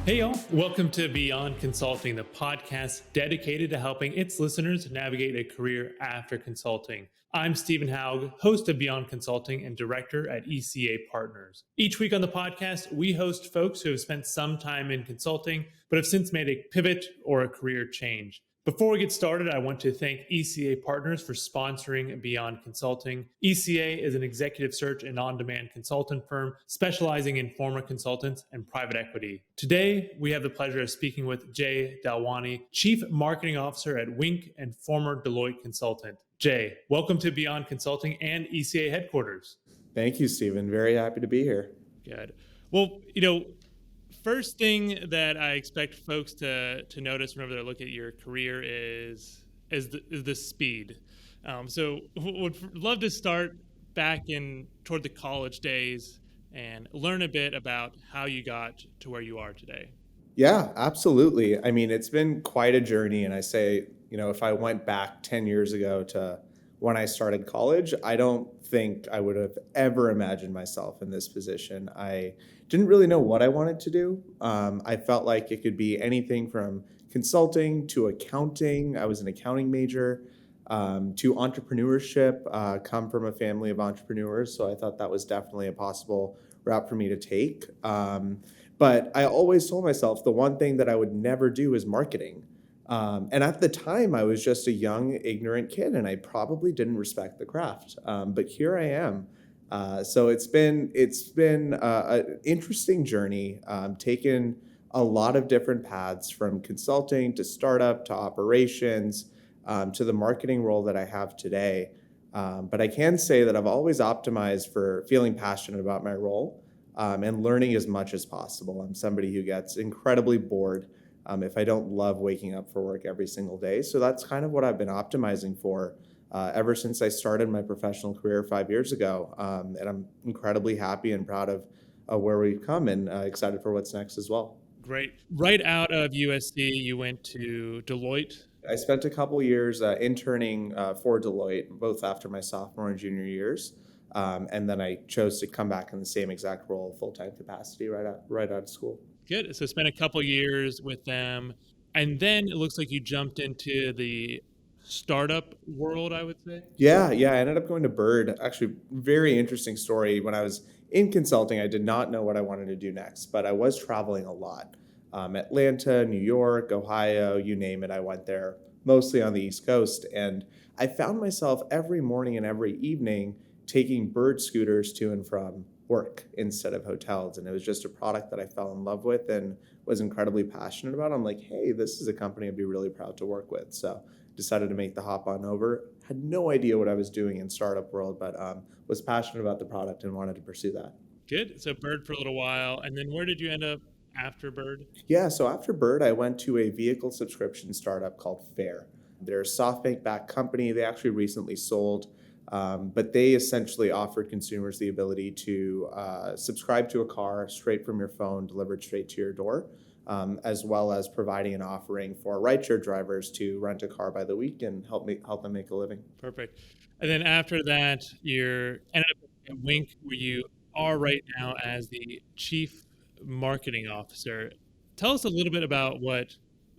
Hey, y'all. Welcome to Beyond Consulting, the podcast dedicated to helping its listeners navigate a career after consulting. I'm Stephen Haug, host of Beyond Consulting and director at ECA Partners. Each week on the podcast, we host folks who have spent some time in consulting, but have since made a pivot or a career change. Before we get started, I want to thank ECA Partners for sponsoring Beyond Consulting. ECA is an executive search and on-demand consultant firm specializing in former consultants and private equity. Today, we have the pleasure of speaking with Jai Dolwani, Chief Marketing Officer at Winc and former Deloitte consultant. Jai, welcome to Beyond Consulting and ECA headquarters. Thank you, Stephen. Very happy to be here. Good. Well, first thing that I expect folks to notice whenever they look at your career is the speed. So would love to start back in toward the college days and learn a bit about how you got to where you are today. Yeah, absolutely. I mean, it's been quite a journey. And I say, if I went back 10 years ago to when I started college, I don't think I would have ever imagined myself in this position. I didn't really know what I wanted to do. I felt like it could be anything from consulting to accounting. I was an accounting major. To entrepreneurship, come from a family of entrepreneurs. So I thought that was definitely a possible route for me to take. But I always told myself the one thing that I would never do is marketing. And at the time, I was just a young, ignorant kid, and I probably didn't respect the craft. But here I am. So it's been an interesting journey, taken a lot of different paths from consulting to startup to operations to the marketing role that I have today. But I can say that I've always optimized for feeling passionate about my role and learning as much as possible. I'm somebody who gets incredibly bored if I don't love waking up for work every single day. So that's kind of what I've been optimizing for ever since I started my professional career 5 years ago. And I'm incredibly happy and proud of where we've come and excited for what's next as well. Great. Right out of USC, you went to Deloitte. I spent a couple years interning for Deloitte, both after my sophomore and junior years. And then I chose to come back in the same exact role, full-time capacity, right out of school. Good. So spent a couple years with them. And then it looks like you jumped into the startup world, I would say. Yeah. I ended up going to Bird. Actually, very interesting story. When I was in consulting, I did not know what I wanted to do next, but I was traveling a lot. Atlanta, New York, Ohio, you name it. I went there mostly on the East Coast. And I found myself every morning and every evening taking Bird scooters to and from work instead of hotels. And it was just a product that I fell in love with and was incredibly passionate about. I'm like, hey, this is a company I'd be really proud to work with. So decided to make the hop on over. Had no idea what I was doing in startup world, but was passionate about the product and wanted to pursue that. Good. So Bird for a little while. And then where did you end up after Bird? Yeah, so after Bird, I went to a vehicle subscription startup called Fair. They're a SoftBank-backed company. They actually recently sold, but they essentially offered consumers the ability to subscribe to a car straight from your phone, delivered straight to your door, as well as providing an offering for rideshare drivers to rent a car by the week and help them make a living. Perfect. And then after that, you ended up at Winc, where you are right now as the Chief Marketing Officer. Tell us a little bit about what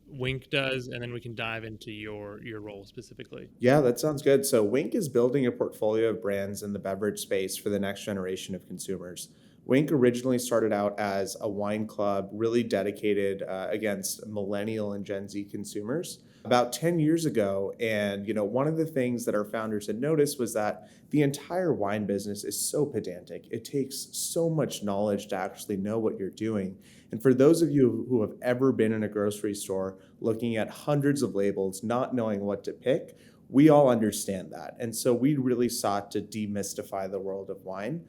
Winc does, and then we can dive into your role specifically. Yeah, that sounds good. So Winc is building a portfolio of brands in the beverage space for the next generation of consumers. Winc originally started out as a wine club, really dedicated against millennial and Gen Z consumers about 10 years ago. And one of the things that our founders had noticed was that the entire wine business is so pedantic. It takes so much knowledge to actually know what you're doing. And for those of you who have ever been in a grocery store looking at hundreds of labels, not knowing what to pick, we all understand that. And so we really sought to demystify the world of wine.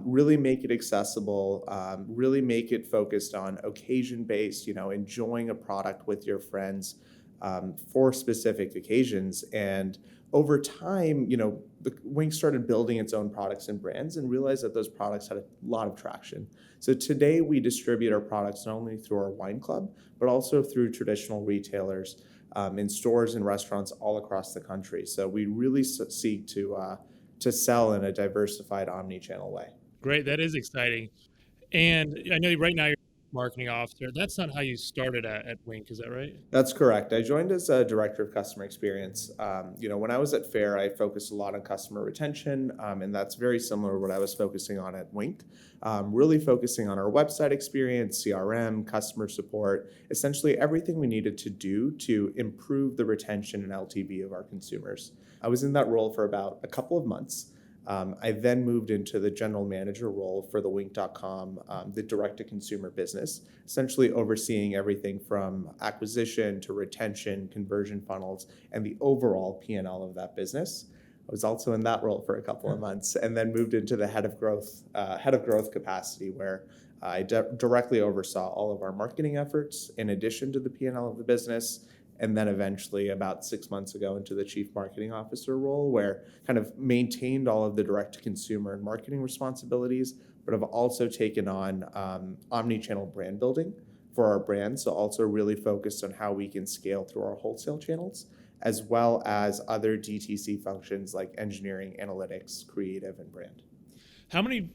Really make it accessible, really make it focused on occasion-based, enjoying a product with your friends for specific occasions. And over time, the Winc started building its own products and brands and realized that those products had a lot of traction. So today we distribute our products not only through our wine club, but also through traditional retailers in stores and restaurants all across the country. So we really seek to sell in a diversified omni-channel way. Great, that is exciting. And I know right now you're marketing officer. That's not how you started at Winc, is that right? That's correct. I joined as a director of customer experience. When I was at Fair, I focused a lot on customer retention, and that's very similar to what I was focusing on at Winc. Really focusing on our website experience, CRM, customer support, essentially everything we needed to do to improve the retention and LTV of our consumers. I was in that role for about a couple of months. I then moved into the general manager role for the Winc.com, the direct-to-consumer business, essentially overseeing everything from acquisition to retention, conversion funnels, and the overall P&L of that business. I was also in that role for a couple of months, and then moved into the head of growth capacity, where I directly oversaw all of our marketing efforts in addition to the P&L of the business. And then eventually about 6 months ago into the chief marketing officer role, where kind of maintained all of the direct to consumer and marketing responsibilities, but have also taken on omnichannel brand building for our brand. So also really focused on how we can scale through our wholesale channels, as well as other DTC functions like engineering, analytics, creative, and brand. How many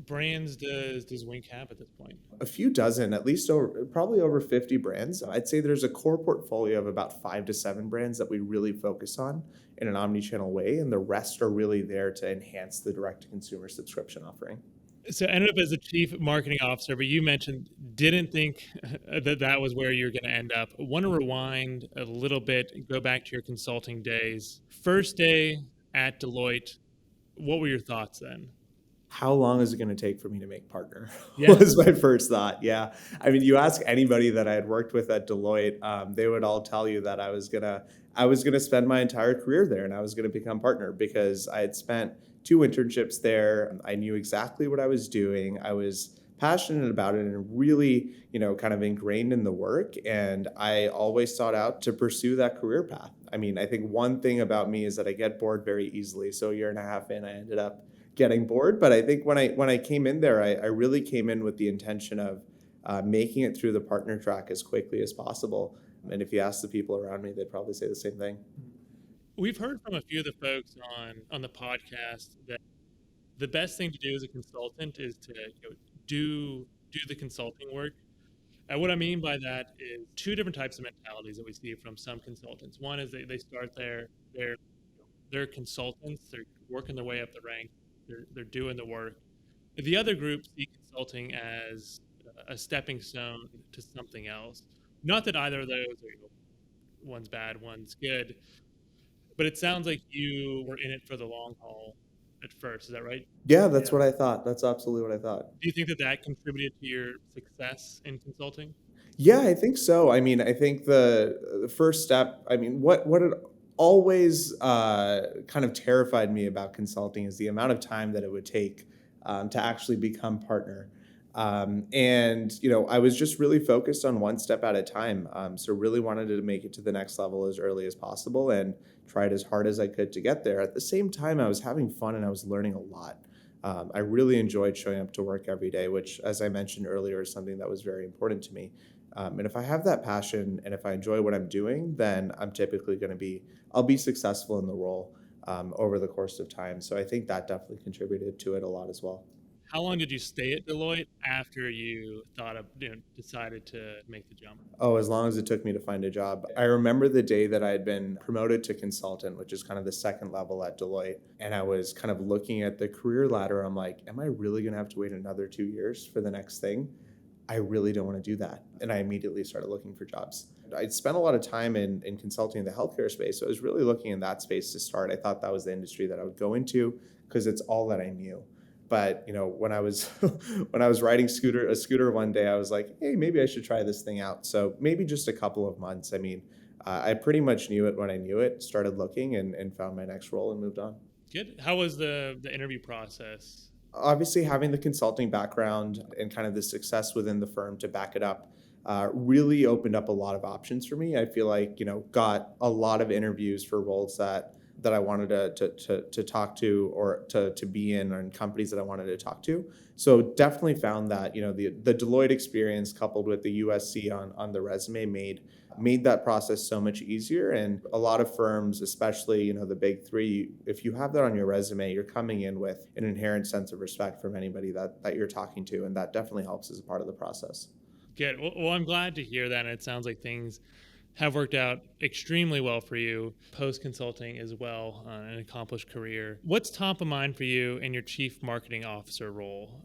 brands does Winc have at this point? A few dozen, at least probably over 50 brands. I'd say there's a core portfolio of about 5 to 7 brands that we really focus on in an omni-channel way, and the rest are really there to enhance the direct-to-consumer subscription offering. So I ended up as a chief marketing officer, but you mentioned didn't think that was where you're going to end up. I want to rewind a little bit and go back to your consulting days. First day at Deloitte, what were your thoughts then? How long is it going to take for me to make partner? Yeah. Was my first thought. Yeah. I mean, you ask anybody that I had worked with at Deloitte, they would all tell you that I was gonna spend my entire career there, and I was gonna become partner because I had spent 2 internships there. I knew exactly what I was doing. I was passionate about it and really, kind of ingrained in the work. And I always sought out to pursue that career path. I mean, I think one thing about me is that I get bored very easily. So a year and a half in, I ended up getting bored. But I think when I came in there, I really came in with the intention of making it through the partner track as quickly as possible. And if you ask the people around me, they'd probably say the same thing. We've heard from a few of the folks on the podcast that the best thing to do as a consultant is to do the consulting work. And what I mean by that is two different types of mentalities that we see from some consultants. One is they start there, they're consultants, they're working their way up the ranks, they're doing the work. The other group see consulting as a stepping stone to something else. Not that either of those are, one's bad, one's good, but it sounds like you were in it for the long haul at first. Is that right? Yeah, that's what I thought. That's absolutely what I thought. Do you think that contributed to your success in consulting? Yeah, I think so. I mean, I think the first step, I mean, what had always kind of terrified me about consulting is the amount of time that it would take to actually become partner. I was just really focused on one step at a time. So really wanted to make it to the next level as early as possible and tried as hard as I could to get there. At the same time, I was having fun and I was learning a lot. I really enjoyed showing up to work every day, which, as I mentioned earlier, is something that was very important to me. And if I have that passion and if I enjoy what I'm doing, then I'm typically I'll be successful in the role over the course of time. So I think that definitely contributed to it a lot as well. How long did you stay at Deloitte after you decided to make the jump? Oh, as long as it took me to find a job. I remember the day that I had been promoted to consultant, which is kind of the second level at Deloitte. And I was kind of looking at the career ladder. I'm like, am I really going to have to wait another 2 years for the next thing? I really don't want to do that. And I immediately started looking for jobs. I'd spent a lot of time in consulting in the healthcare space. So I was really looking in that space to start. I thought that was the industry that I would go into because it's all that I knew. But when I was riding a scooter one day, I was like, hey, maybe I should try this thing out. So maybe just a couple of months. I mean, I pretty much knew it when I knew it, started looking and found my next role and moved on. Good. How was the interview process? Obviously, having the consulting background and kind of the success within the firm to back it up really opened up a lot of options for me. I feel like, got a lot of interviews for roles that that I wanted to talk to, or to be in, or in companies that I wanted to talk to. So definitely found that, the Deloitte experience coupled with the USC on the resume made that process so much easier. And a lot of firms, especially, the big three, if you have that on your resume, you're coming in with an inherent sense of respect from anybody that you're talking to. And that definitely helps as a part of the process. Good. Well, I'm glad to hear that. And it sounds like things have worked out extremely well for you post consulting as well, an accomplished career. What's top of mind for you in your chief marketing officer role?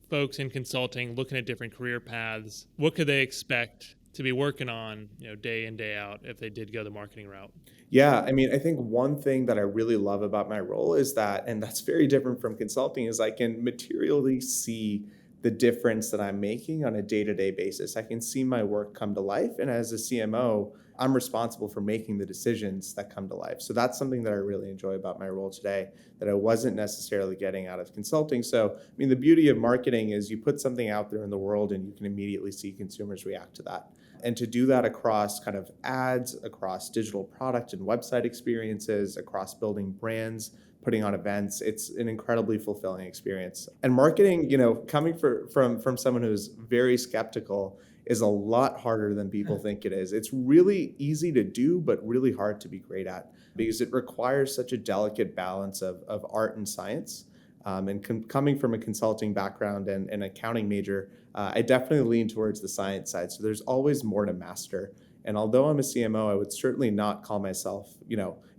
Folks in consulting looking at different career paths, what could they expect to be working on, day in, day out if they did go the marketing route? Yeah, I mean, I think one thing that I really love about my role is that, and that's very different from consulting, is I can materially see the difference that I'm making on a day-to-day basis. I can see my work come to life, and as a CMO, I'm responsible for making the decisions that come to life. So that's something that I really enjoy about my role today that I wasn't necessarily getting out of consulting. So, I mean, the beauty of marketing is you put something out there in the world and you can immediately see consumers react to that. And to do that across kind of ads, across digital product and website experiences, across building brands, putting on events, it's an incredibly fulfilling experience. And marketing, coming from someone who's very skeptical, is a lot harder than people think it is. It's really easy to do, but really hard to be great at, because it requires such a delicate balance of art and science. And coming from a consulting background and an accounting major, I definitely lean towards the science side. So there's always more to master. And although I'm a CMO, I would certainly not call myself,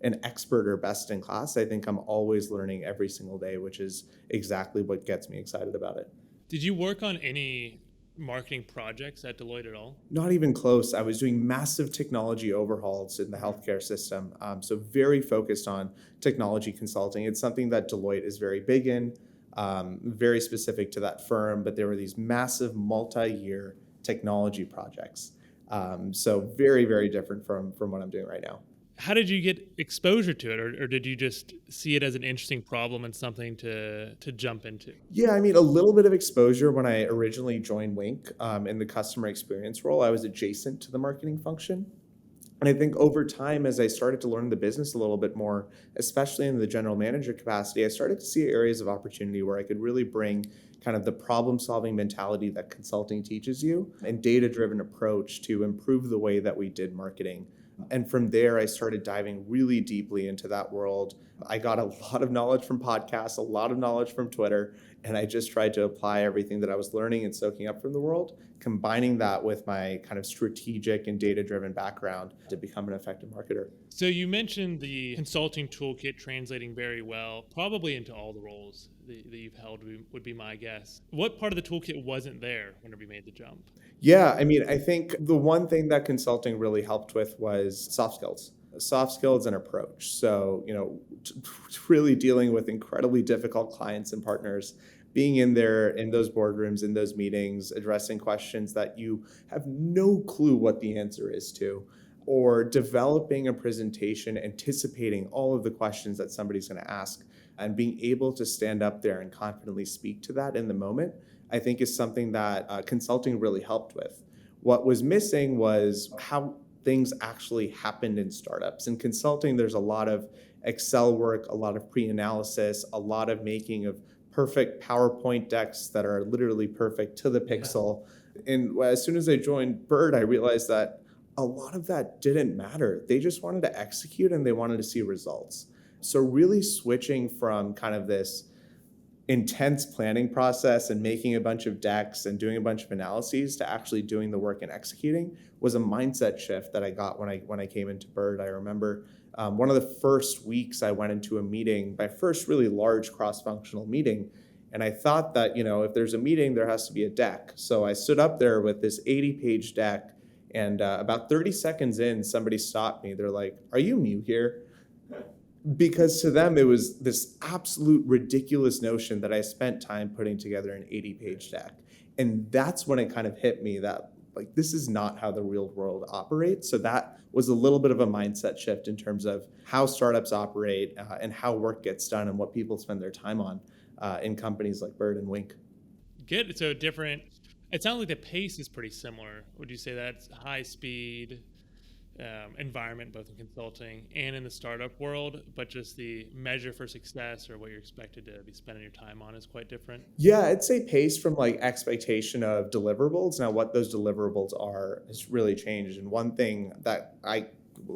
an expert or best in class. I think I'm always learning every single day, which is exactly what gets me excited about it. Did you work on any marketing projects at Deloitte at all? Not even close. I was doing massive technology overhauls in the healthcare system. So very focused on technology consulting. It's something that Deloitte is very big in, very specific to that firm, but there were these massive multi-year technology projects. So very, very different from what I'm doing right now. How did you get exposure to it, or did you just see it as an interesting problem and something to jump into? Yeah, I mean, a little bit of exposure when I originally joined Winc in the customer experience role. I was adjacent to the marketing function. And I think over time, as I started to learn the business a little bit more, especially in the general manager capacity, I started to see areas of opportunity where I could really bring kind of the problem-solving mentality that consulting teaches you and data-driven approach to improve the way that we did marketing. And from there, I started diving really deeply into that world. I got a lot of knowledge from podcasts, a lot of knowledge from Twitter, and I just tried to apply everything that I was learning and soaking up from the world, combining that with my kind of strategic and data-driven background to become an effective marketer. So you mentioned the consulting toolkit translating very well, probably into all the roles that you've held would be my guess. What part of the toolkit wasn't there whenever you made the jump? Yeah, I mean, I think the one thing that consulting really helped with was soft skills and approach. So, really dealing with incredibly difficult clients and partners, being in there in those boardrooms, in those meetings, addressing questions that you have no clue what the answer is to, or developing a presentation, anticipating all of the questions that somebody's going to ask, and being able to stand up there and confidently speak to that in the moment, I think is something that consulting really helped with. What was missing was how things actually happened in startups. In consulting, there's a lot of Excel work, a lot of pre-analysis, a lot of making of perfect PowerPoint decks that are literally perfect to the pixel. And as soon as I joined Bird, I realized that a lot of that didn't matter. They just wanted to execute and they wanted to see results. So really switching from kind of this intense planning process and making a bunch of decks and doing a bunch of analyses to actually doing the work and executing was a mindset shift that I got when I came into Bird. I remember one of the first weeks I went into a meeting, my first really large cross-functional meeting, and I thought that, if there's a meeting, there has to be a deck. So I stood up there with this 80-page deck, and about 30 seconds in, somebody stopped me. They're like, "Are you new here?" Because to them, it was this absolute ridiculous notion that I spent time putting together an 80-page deck. And that's when it kind of hit me that, this is not how the real world operates. So that was a little bit of a mindset shift in terms of how startups operate and how work gets done and what people spend their time on in companies like Bird and Winc. Good. So different. It sounds like the pace is pretty similar. Would you say that's high speed, environment, both in consulting and in the startup world, but just the measure for success or what you're expected to be spending your time on is quite different. Yeah, I'd say pace from like expectation of deliverables. Now, what those deliverables are has really changed. And one thing that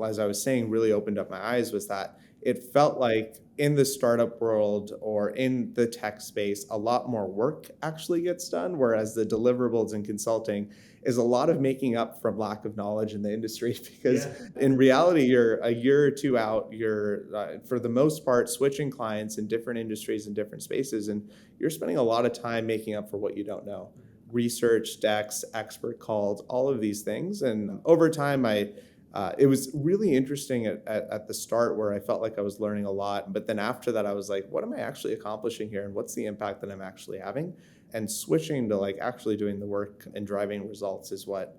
as I was saying, really opened up my eyes was that it felt like in the startup world or in the tech space, a lot more work actually gets done, whereas the deliverables in consulting is a lot of making up from lack of knowledge in the industry. Because in reality, you're a year or two out, you're for the most part switching clients in different industries and different spaces, and you're spending a lot of time making up for what you don't know. Research, decks, expert calls, all of these things. And over time, it was really interesting at the start where I felt like I was learning a lot. But then after that, I was like, what am I actually accomplishing here? And what's the impact that I'm actually having? And switching to like actually doing the work and driving results is what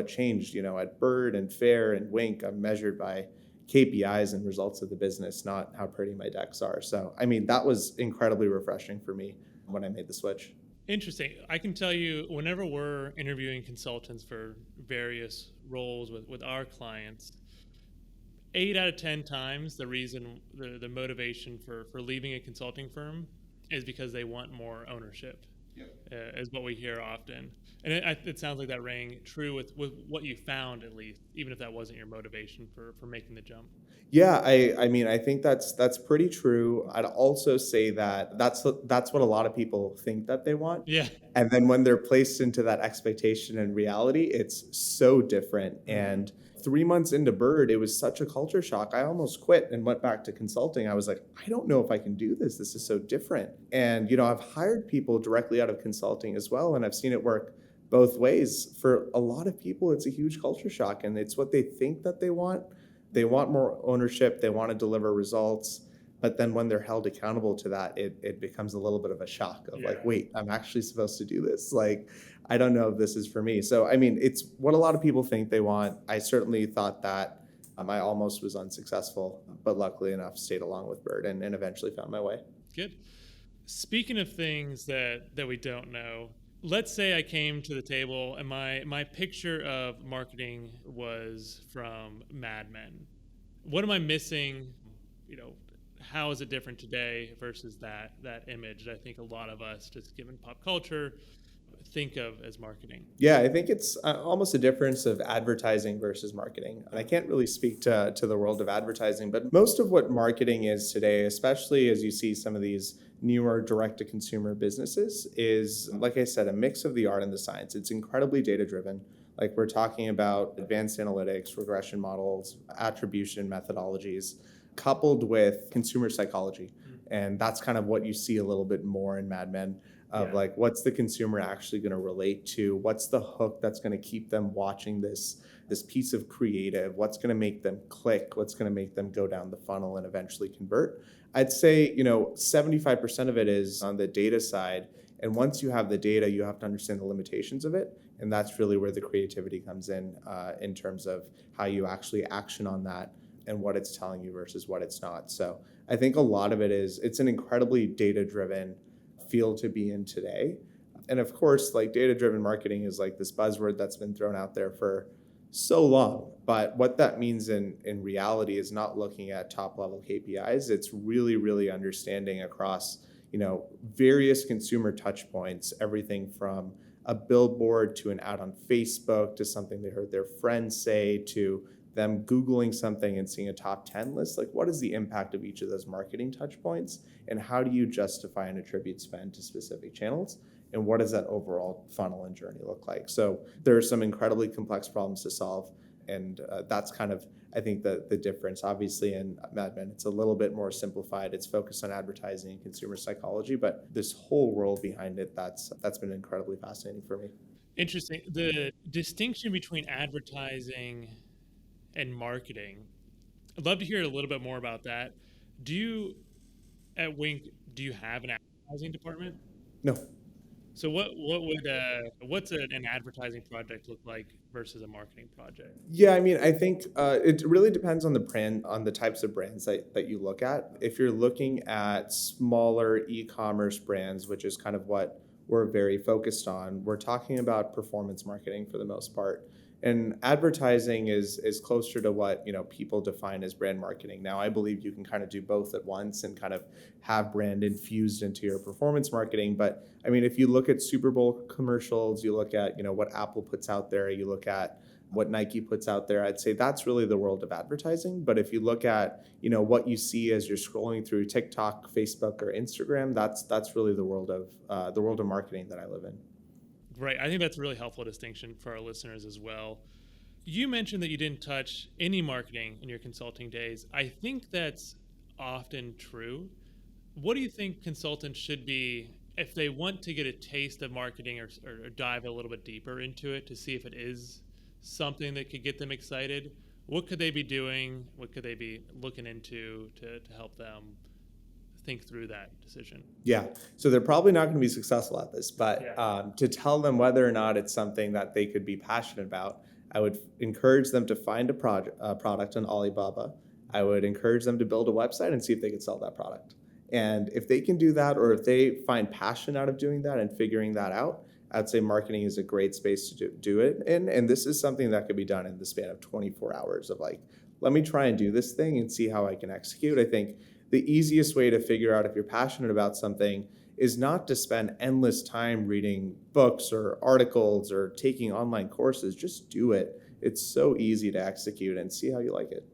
changed. At Bird and Fair and Winc, I'm measured by KPIs and results of the business, not how pretty my decks are. So, I mean, that was incredibly refreshing for me when I made the switch. Interesting. I can tell you, whenever we're interviewing consultants for various roles with our clients, 8 out of 10 times the motivation for leaving a consulting firm is because they want more ownership. Is what we hear often. And it sounds like that rang true with what you found, at least, even if that wasn't your motivation for making the jump. Yeah, I mean, I think that's pretty true. I'd also say that that's what a lot of people think that they want. Yeah. And then when they're placed into that expectation and reality, it's so different. And 3 months into Bird, it was such a culture shock. I almost quit and went back to consulting. I was like, I don't know if I can do this. This is so different. And, I've hired people directly out of consulting as well, and I've seen it work both ways. For a lot of people, it's a huge culture shock, and it's what they think that they want. They want more ownership. They want to deliver results. But then when they're held accountable to that, it becomes a little bit of a shock of like, wait, I'm actually supposed to do this. Like, I don't know if this is for me. So, I mean, it's what a lot of people think they want. I certainly thought that. I almost was unsuccessful, but luckily enough, stayed along with Bird and eventually found my way. Good. Speaking of things that we don't know, let's say I came to the table and my picture of marketing was from Mad Men. What am I missing? How is it different today versus that image that I think a lot of us, just given pop culture, think of as marketing? Yeah, I think it's almost a difference of advertising versus marketing. And I can't really speak to the world of advertising, but most of what marketing is today, especially as you see some of these newer direct-to-consumer businesses, is, like I said, a mix of the art and the science. It's incredibly data-driven. Like we're talking about advanced analytics, regression models, attribution methodologies, coupled with consumer psychology. And that's kind of what you see a little bit more in Mad Men of like, what's the consumer actually going to relate to? What's the hook that's going to keep them watching this piece of creative? What's going to make them click? What's going to make them go down the funnel and eventually convert? I'd say, 75% of it is on the data side. And once you have the data, you have to understand the limitations of it. And that's really where the creativity comes in terms of how you actually action on that and what it's telling you versus what it's not. So I think a lot of it's an incredibly data-driven field to be in today. And of course, like data-driven marketing is like this buzzword that's been thrown out there for so long. But what that means in reality is not looking at top-level KPIs. It's really, really understanding across, various consumer touch points, everything from a billboard to an ad on Facebook to something they heard their friends say to them Googling something and seeing a top 10 list. Like, what is the impact of each of those marketing touch points? And how do you justify and attribute spend to specific channels? And what does that overall funnel and journey look like? So there are some incredibly complex problems to solve. And that's kind of, I think, the difference. Obviously, in Mad Men, it's a little bit more simplified. It's focused on advertising and consumer psychology, but this whole world behind it, that's been incredibly fascinating for me. Interesting. The distinction between advertising and marketing, I'd love to hear a little bit more about that. At Winc, do you have an advertising department? No. So what's an advertising project look like versus a marketing project? Yeah, I mean, I think it really depends on the brand, on the types of brands that you look at. If you're looking at smaller e-commerce brands, which is kind of what we're very focused on, we're talking about performance marketing for the most part. And advertising is closer to what, people define as brand marketing. Now, I believe you can kind of do both at once and kind of have brand infused into your performance marketing. But I mean, if you look at Super Bowl commercials, you look at, what Apple puts out there, you look at what Nike puts out there, I'd say that's really the world of advertising. But if you look at, what you see as you're scrolling through TikTok, Facebook, or Instagram, that's really the world of marketing that I live in. Right. I think that's a really helpful distinction for our listeners as well. You mentioned that you didn't touch any marketing in your consulting days. I think that's often true. What do you think consultants should be if they want to get a taste of marketing or dive a little bit deeper into it to see if it is something that could get them excited? What could they be doing? What could they be looking into to help them think through that decision? Yeah. So they're probably not going to be successful at this, but Yeah. to tell them whether or not it's something that they could be passionate about, I would encourage them to find a product on Alibaba. I would encourage them to build a website and see if they could sell that product. And if they can do that, or if they find passion out of doing that and figuring that out, I'd say marketing is a great space to do it in. And this is something that could be done in the span of 24 hours of like, let me try and do this thing and see how I can execute. I think the easiest way to figure out if you're passionate about something is not to spend endless time reading books or articles or taking online courses. Just do it. It's so easy to execute and see how you like it.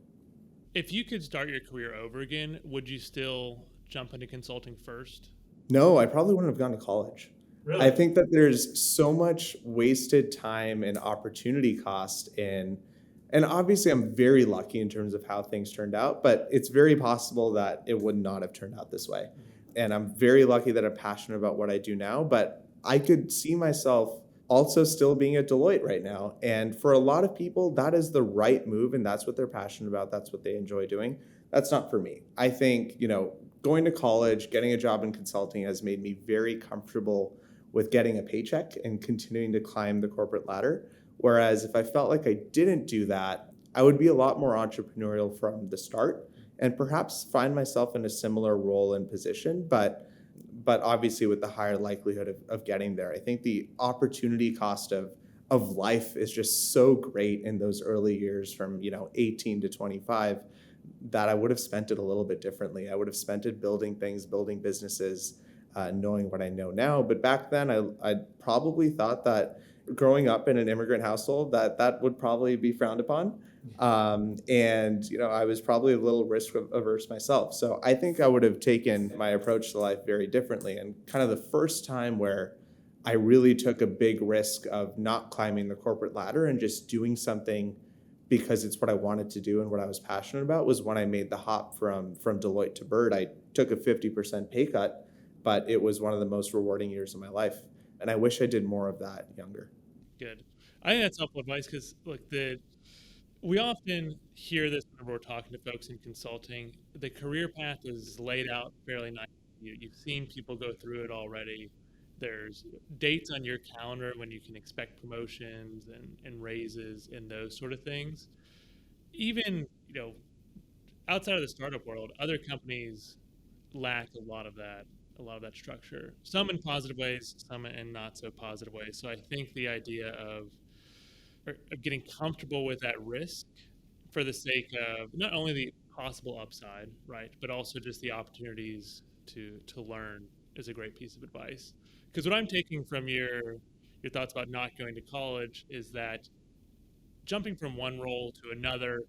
If you could start your career over again, would you still jump into consulting first? No, I probably wouldn't have gone to college. Really? I think that there's so much wasted time and opportunity cost and obviously I'm very lucky in terms of how things turned out, but it's very possible that it would not have turned out this way. And I'm very lucky that I'm passionate about what I do now, but I could see myself also still being at Deloitte right now. And for a lot of people, that is the right move and that's what they're passionate about. That's what they enjoy doing. That's not for me. I think, going to college, getting a job in consulting has made me very comfortable with getting a paycheck and continuing to climb the corporate ladder. Whereas if I felt like I didn't do that, I would be a lot more entrepreneurial from the start and perhaps find myself in a similar role and position, but obviously with the higher likelihood of getting there. I think the opportunity cost of life is just so great in those early years from 18 to 25 that I would have spent it a little bit differently. I would have spent it building things, building businesses, knowing what I know now. But back then, I probably thought that growing up in an immigrant household, that would probably be frowned upon. And I was probably a little risk averse myself. So I think I would have taken my approach to life very differently. And kind of the first time where I really took a big risk of not climbing the corporate ladder and just doing something because it's what I wanted to do and what I was passionate about was when I made the hop from Deloitte to Bird. I took a 50% pay cut, but it was one of the most rewarding years of my life. And I wish I did more of that younger. Good. I think that's helpful advice because look, we often hear this whenever we're talking to folks in consulting. The career path is laid out fairly nicely. You've seen people go through it already. There's dates on your calendar when you can expect promotions and raises and those sort of things. Even, outside of the startup world, other companies lack a lot of that structure. Some in positive ways, some in not so positive ways. So I think the idea of getting comfortable with that risk for the sake of not only the possible upside, right, but also just the opportunities to learn is a great piece of advice. Because what I'm taking from your thoughts about not going to college is that jumping from one role to another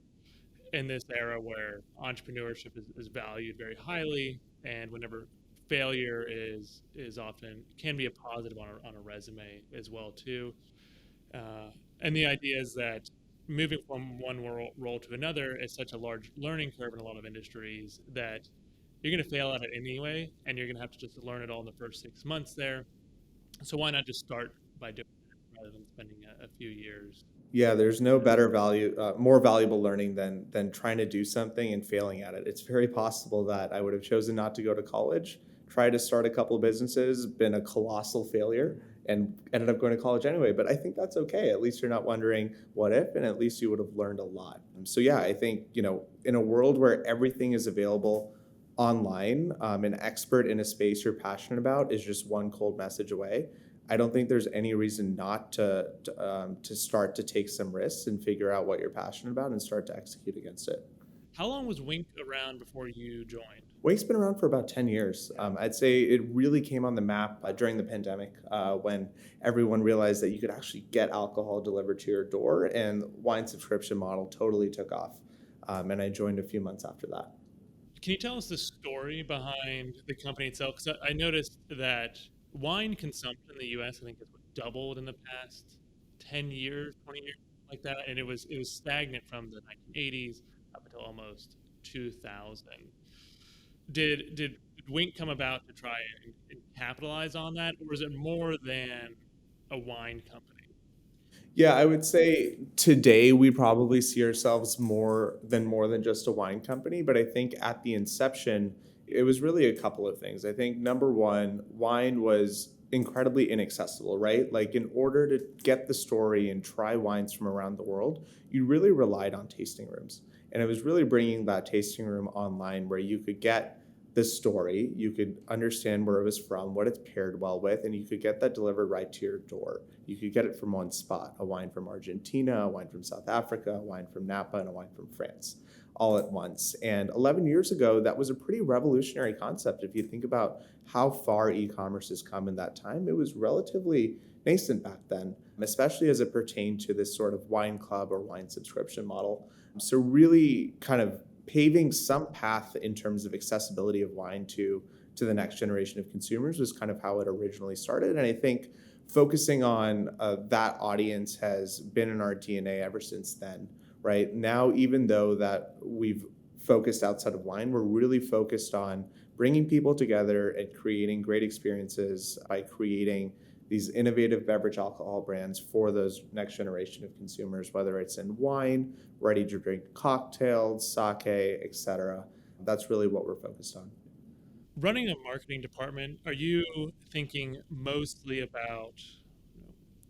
in this era where entrepreneurship is valued very highly, and whenever failure is often can be a positive on a resume as well too. And the idea is that moving from one role to another is such a large learning curve in a lot of industries that you're going to fail at it anyway, and you're going to have to just learn it all in the first 6 months there. So why not just start by doing it rather than spending a few years? Yeah, there's no better more valuable learning than trying to do something and failing at it. It's very possible that I would have chosen not to go to college, tried to start a couple of businesses, been a colossal failure, and ended up going to college anyway. But I think that's okay. At least you're not wondering what if, and at least you would have learned a lot. So yeah, I think in a world where everything is available online, an expert in a space you're passionate about is just one cold message away. I don't think there's any reason not to start to take some risks and figure out what you're passionate about and start to execute against it. How long was Winc around before you joined? Winc's been around for about 10 years. I'd say it really came on the map during the pandemic when everyone realized that you could actually get alcohol delivered to your door, and wine subscription model totally took off. And I joined a few months after that. Can you tell us the story behind the company itself? Because I noticed that wine consumption in the U.S. I think has doubled in the past 10 years, 20 years, like that, and it was stagnant from the 1980s up until almost 2000. Did Winc come about to try and capitalize on that, or is it more than a wine company? Yeah, I would say today we probably see ourselves more than just a wine company, but I think at the inception, it was really a couple of things. I think number one, wine was incredibly inaccessible, right? Like in order to get the story and try wines from around the world, you really relied on tasting rooms. And it was really bringing that tasting room online where you could get the story, you could understand where it was from, what it's paired well with, and you could get that delivered right to your door. You could get it from one spot, a wine from Argentina, a wine from South Africa, a wine from Napa, and a wine from France, all at once. And 11 years ago, that was a pretty revolutionary concept. If you think about how far e-commerce has come in that time, it was relatively nascent back then, especially as it pertained to this sort of wine club or wine subscription model. So really kind of paving some path in terms of accessibility of wine to the next generation of consumers was kind of how it originally started. And I think focusing on that audience has been in our DNA ever since then, right? Now, even though that we've focused outside of wine, we're really focused on bringing people together and creating great experiences by creating these innovative beverage alcohol brands for those next generation of consumers, whether it's in wine, ready to drink cocktails, sake, etc. That's really what we're focused on. Running a marketing department, are you thinking mostly about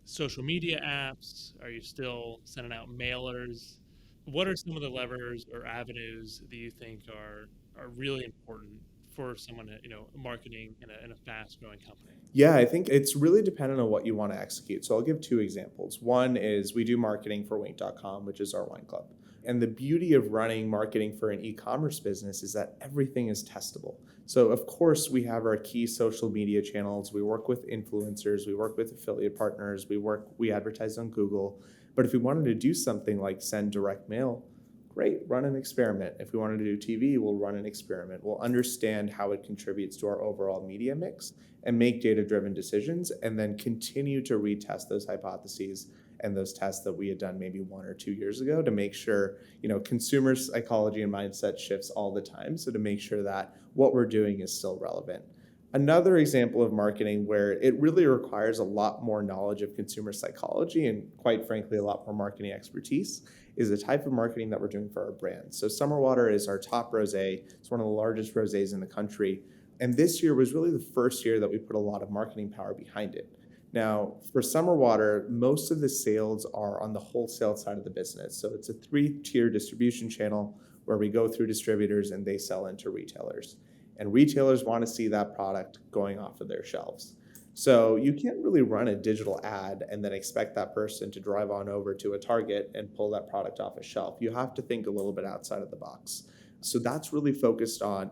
social media apps? Are you still sending out mailers? What are some of the levers or avenues that you think are really important for someone marketing in a fast growing company? Yeah, I think it's really dependent on what you want to execute. So I'll give two examples. One is we do marketing for Winc.com, which is our wine club. And the beauty of running marketing for an e-commerce business is that everything is testable. So of course we have our key social media channels. We work with influencers, we work with affiliate partners, we advertise on Google. But if we wanted to do something like send direct mail, great, run an experiment. If we wanted to do TV, we'll run an experiment. We'll understand how it contributes to our overall media mix and make data-driven decisions, and then continue to retest those hypotheses and those tests that we had done maybe 1 or 2 years ago to make sure, consumer psychology and mindset shifts all the time. So to make sure that what we're doing is still relevant. Another example of marketing where it really requires a lot more knowledge of consumer psychology and, quite frankly, a lot more marketing expertise is the type of marketing that we're doing for our brand. So Summer Water is our top rosé. It's one of the largest rosés in the country. And this year was really the first year that we put a lot of marketing power behind it. Now, for Summer Water, most of the sales are on the wholesale side of the business. So it's a 3-tier distribution channel where we go through distributors and they sell into retailers. And retailers want to see that product going off of their shelves. So you can't really run a digital ad and then expect that person to drive on over to a Target and pull that product off a shelf. You have to think a little bit outside of the box. So that's really focused on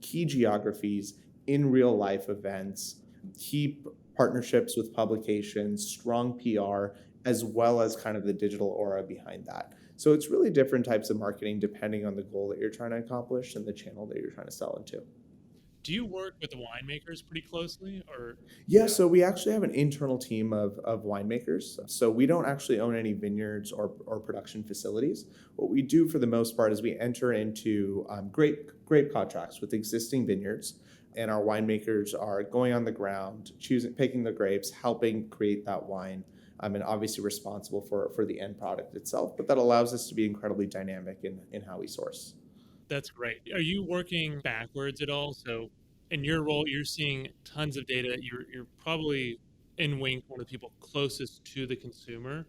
key geographies, in real life events, key partnerships with publications, strong PR, as well as kind of the digital aura behind that. So it's really different types of marketing depending on the goal that you're trying to accomplish and the channel that you're trying to sell into. Do you work with the winemakers pretty closely, or? Yeah, so we actually have an internal team of winemakers. So we don't actually own any vineyards or production facilities. What we do for the most part is we enter into grape contracts with existing vineyards, and our winemakers are going on the ground, picking the grapes, helping create that wine, and obviously responsible for the end product itself. But that allows us to be incredibly dynamic in how we source. That's great. Are you working backwards at all? So in your role, you're seeing tons of data. You're probably in Winc one of the people closest to the consumer.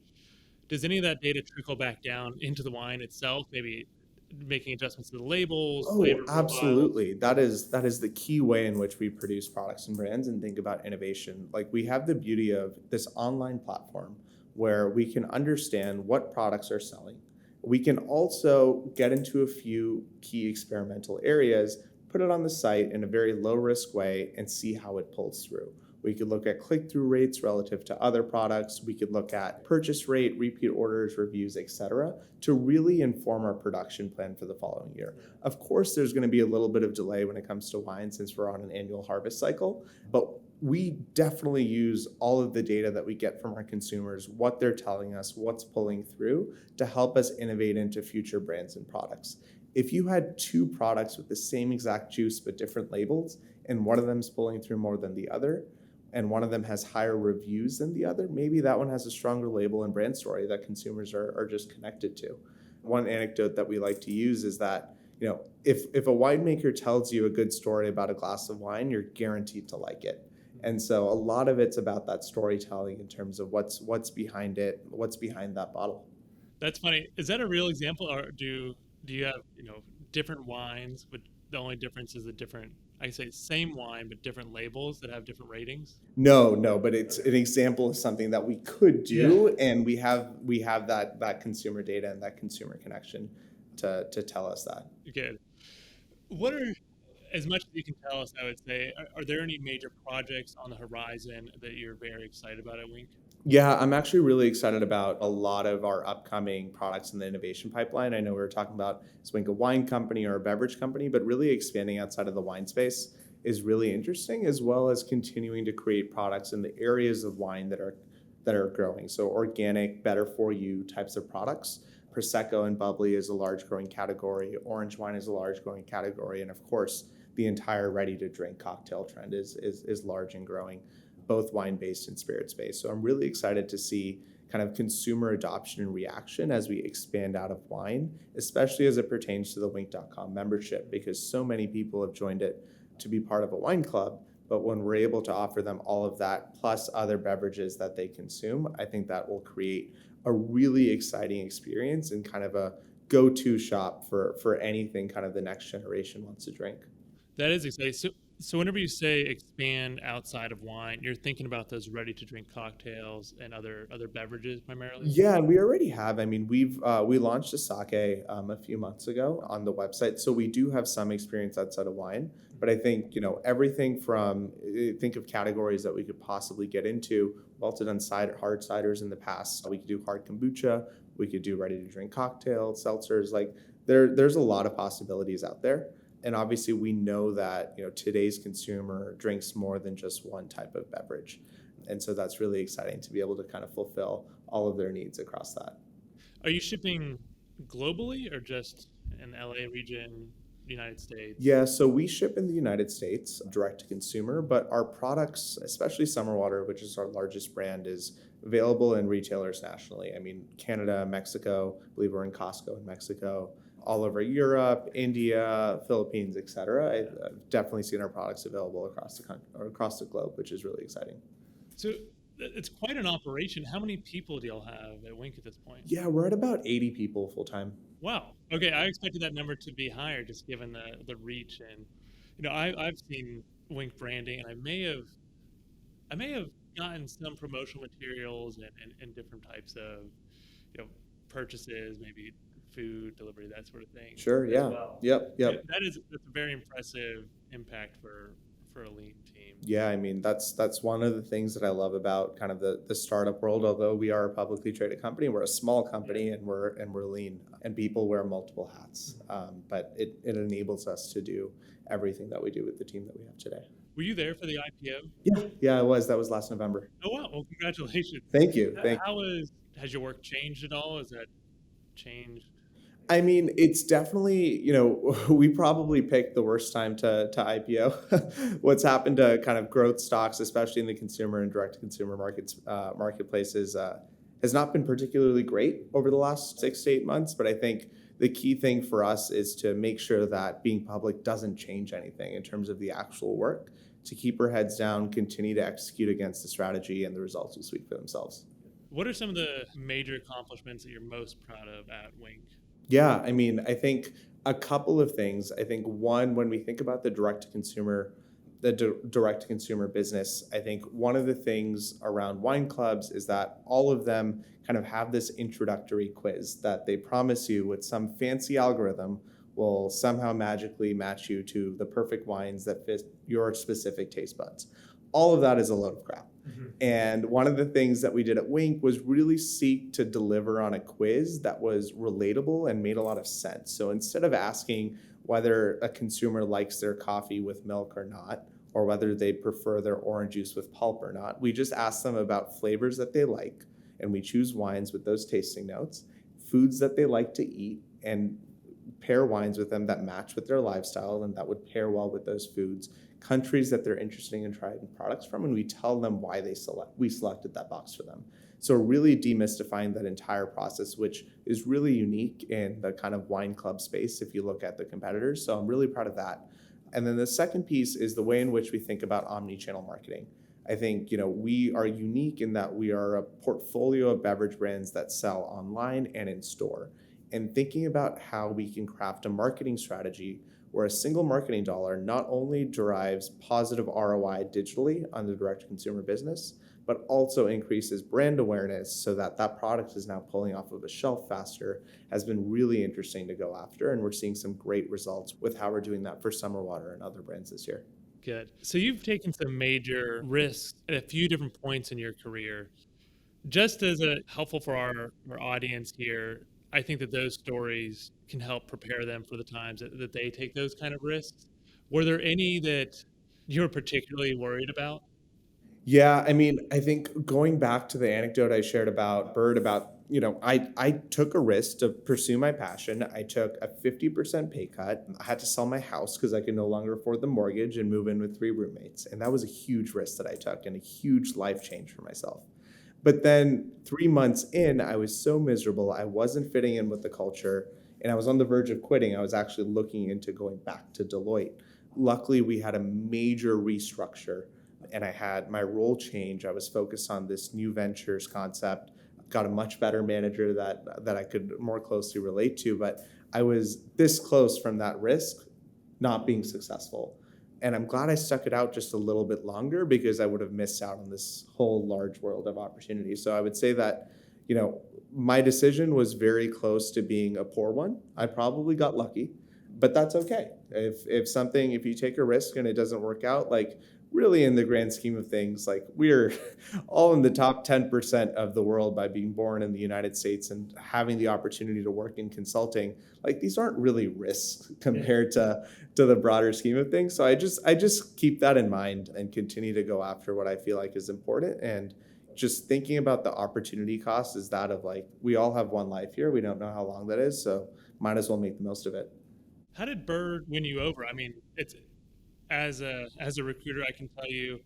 Does any of that data trickle back down into the wine itself? Maybe making adjustments to the labels, Oh, flavor profiles? absolutely. That is the key way in which we produce products and brands and think about innovation. Like we have the beauty of this online platform where we can understand what products are selling. We can also get into a few key experimental areas, put it on the site in a very low risk way and see how it pulls through. We could look at click-through rates relative to other products. We could look at purchase rate, repeat orders, reviews, etc., to really inform our production plan for the following year. Of course, there's going to be a little bit of delay when it comes to wine since we're on an annual harvest cycle, but we definitely use all of the data that we get from our consumers, what they're telling us, what's pulling through to help us innovate into future brands and products. If you had two products with the same exact juice but different labels, and one of them's pulling through more than the other, and one of them has higher reviews than the other, maybe that one has a stronger label and brand story that consumers are just connected to. One anecdote that we like to use is that, if a winemaker tells you a good story about a glass of wine, you're guaranteed to like it. And so a lot of it's about that storytelling in terms of what's behind it, what's behind that bottle. That's funny. Is that a real example, or do you have different wines, but the only difference is the different? I say same wine, but different labels that have different ratings. No, no, but it's an example of something that we could do, and we have that consumer data and that consumer connection to tell us that. Good. What are, as much as you can tell us, I would say, are there any major projects on the horizon that you're very excited about at Winc? Yeah, I'm actually really excited about a lot of our upcoming products in the innovation pipeline. I know we were talking about Swink, a wine company or a beverage company, but really expanding outside of the wine space is really interesting, as well as continuing to create products in the areas of wine that are growing. So organic, better for you types of products. Prosecco and bubbly is a large growing category. Orange wine is a large growing category, and of course, the entire ready to drink cocktail trend is large and growing, both wine-based and spirits-based. So I'm really excited to see kind of consumer adoption and reaction as we expand out of wine, especially as it pertains to the Winc.com membership, because so many people have joined it to be part of a wine club. But when we're able to offer them all of that, plus other beverages that they consume, I think that will create a really exciting experience and kind of a go-to shop for anything kind of the next generation wants to drink. That is exciting. So whenever you say expand outside of wine, you're thinking about those ready-to-drink cocktails and other beverages primarily? Yeah, and we already have. I mean, we launched a sake a few months ago on the website, so we do have some experience outside of wine. But I think everything from think of categories that we could possibly get into. We've also done hard ciders in the past. We could do hard kombucha. We could do ready to drink cocktails, seltzers. Like there's a lot of possibilities out there. And obviously, we know that today's consumer drinks more than just one type of beverage. And so that's really exciting to be able to kind of fulfill all of their needs across that. Are you shipping globally or just in the LA region, United States? Yeah, so we ship in the United States direct to consumer, but our products, especially Summer Water, which is our largest brand, is available in retailers nationally. I mean, Canada, Mexico, I believe we're in Costco in Mexico, all over Europe, India, Philippines, etc. I've definitely seen our products available across the country or across the globe, which is really exciting. So it's quite an operation. How many people do y'all have at Winc at this point? Yeah, we're at about 80 people full time. Wow. Okay, I expected that number to be higher, just given the reach. And I've seen Winc branding, and I may have gotten some promotional materials and different types of purchases, maybe food delivery, that sort of thing Sure, as yeah. well. Yep. That's a very impressive impact for a lean team. Yeah, I mean that's one of the things that I love about kind of the startup world. Although we are a publicly traded company, we're a small company and we're lean, and people wear multiple hats. But it enables us to do everything that we do with the team that we have today. Were you there for the IPO? Yeah, I was. That was last November. Oh wow! Well, congratulations. Thank you. Has your work changed at all? Has that changed? I mean, it's definitely, we probably picked the worst time to IPO. What's happened to kind of growth stocks, especially in the consumer and direct to consumer marketplaces, has not been particularly great over the last 6 to 8 months. But I think the key thing for us is to make sure that being public doesn't change anything in terms of the actual work, to keep our heads down, continue to execute against the strategy, and the results will speak for themselves. What are some of the major accomplishments that you're most proud of at Winc? Yeah, I mean, I think a couple of things. I think one, when we think about the direct to consumer, direct to consumer business, I think one of the things around wine clubs is that all of them kind of have this introductory quiz that they promise you with some fancy algorithm will somehow magically match you to the perfect wines that fit your specific taste buds. All of that is a load of crap. And one of the things that we did at Winc was really seek to deliver on a quiz that was relatable and made a lot of sense. So instead of asking whether a consumer likes their coffee with milk or not, or whether they prefer their orange juice with pulp or not, we just ask them about flavors that they like, and we choose wines with those tasting notes, foods that they like to eat, and pair wines with them that match with their lifestyle and that would pair well with those foods, countries that they're interested in trying products from, and we tell them why we selected that box for them. So really demystifying that entire process, which is really unique in the kind of wine club space if you look at the competitors. So I'm really proud of that. And then the second piece is the way in which we think about omnichannel marketing. I think, we are unique in that we are a portfolio of beverage brands that sell online and in store. And thinking about how we can craft a marketing strategy where a single marketing dollar not only derives positive ROI digitally on the direct consumer business, but also increases brand awareness so that that product is now pulling off of a shelf faster, has been really interesting to go after. And we're seeing some great results with how we're doing that for Summer Water and other brands this year. Good. So you've taken some major risks at a few different points in your career. Just as a helpful for our audience here, I think that those stories can help prepare them for the times that they take those kind of risks. Were there any that you're particularly worried about? Yeah, I mean, I think going back to the anecdote I shared about Bird, about, I took a risk to pursue my passion. I took a 50% pay cut. I had to sell my house because I could no longer afford the mortgage and move in with three roommates. And that was a huge risk that I took and a huge life change for myself. But then 3 months in, I was so miserable. I wasn't fitting in with the culture and I was on the verge of quitting. I was actually looking into going back to Deloitte. Luckily, we had a major restructure and I had my role change. I was focused on this new ventures concept, got a much better manager that I could more closely relate to, but I was this close from that risk not being successful. And I'm glad I stuck it out just a little bit longer because I would have missed out on this whole large world of opportunity. So I would say that, my decision was very close to being a poor one. I probably got lucky, but that's okay. If you take a risk and it doesn't work out, like really in the grand scheme of things, like we're all in the top 10% of the world by being born in the United States and having the opportunity to work in consulting. Like these aren't really risks compared to the broader scheme of things. So I just keep that in mind and continue to go after what I feel like is important. And just thinking about the opportunity cost is that of like, we all have one life here. We don't know how long that is. So might as well make the most of it. How did Bird win you over? I mean, it's as a recruiter, I can tell you,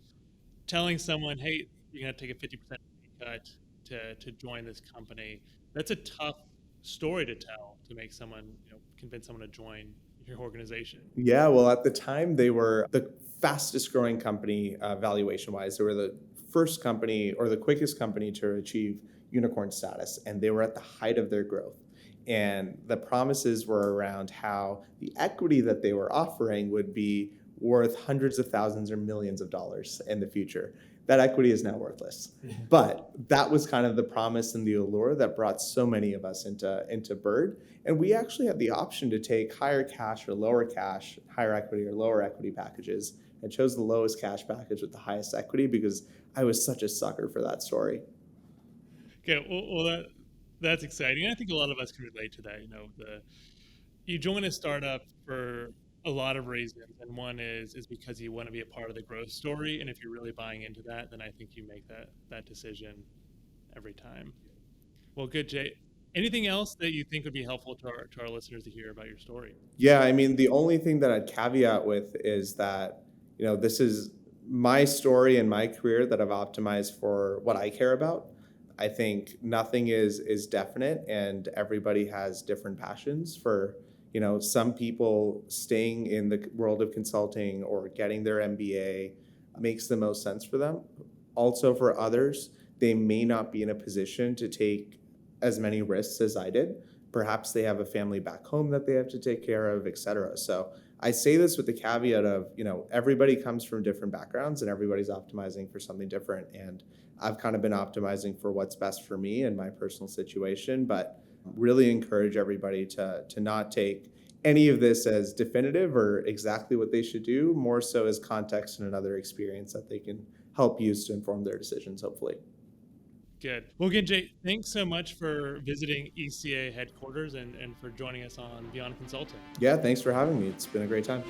telling someone, "Hey, you're gonna take a 50% pay cut to join this company," that's a tough story to tell to make someone, convince someone to join your organization. Yeah, well, at the time, they were the fastest growing company valuation wise. They were the first company or the quickest company to achieve unicorn status, and they were at the height of their growth. And the promises were around how the equity that they were offering would be worth hundreds of thousands or millions of dollars in the future. That equity is now worthless. But that was kind of the promise and the allure that brought so many of us into Bird. And we actually had the option to take higher cash or lower cash, higher equity or lower equity packages. I chose the lowest cash package with the highest equity because I was such a sucker for that story. Okay, well that's exciting. I think a lot of us can relate to that. You join a startup for a lot of reasons, and one is because you want to be a part of the growth story. And if you're really buying into that, then I think you make that decision every time. Well, good, Jay. Anything else that you think would be helpful to our listeners to hear about your story? Yeah, I mean, the only thing that I'd caveat with is that, this is my story and my career that I've optimized for what I care about. I think nothing is definite and everybody has different passions for, some people staying in the world of consulting or getting their MBA makes the most sense for them. Also for others, they may not be in a position to take as many risks as I did, Perhaps they have a family back home that they have to take care of, et cetera. So I say this with the caveat of, everybody comes from different backgrounds and everybody's optimizing for something different. And I've kind of been optimizing for what's best for me and my personal situation, but really encourage everybody to not take any of this as definitive or exactly what they should do, more so as context and another experience that they can help use to inform their decisions, hopefully. Good. Well, again, Jay, thanks so much for visiting ECA headquarters and for joining us on Beyond Consulting. Yeah, thanks for having me. It's been a great time.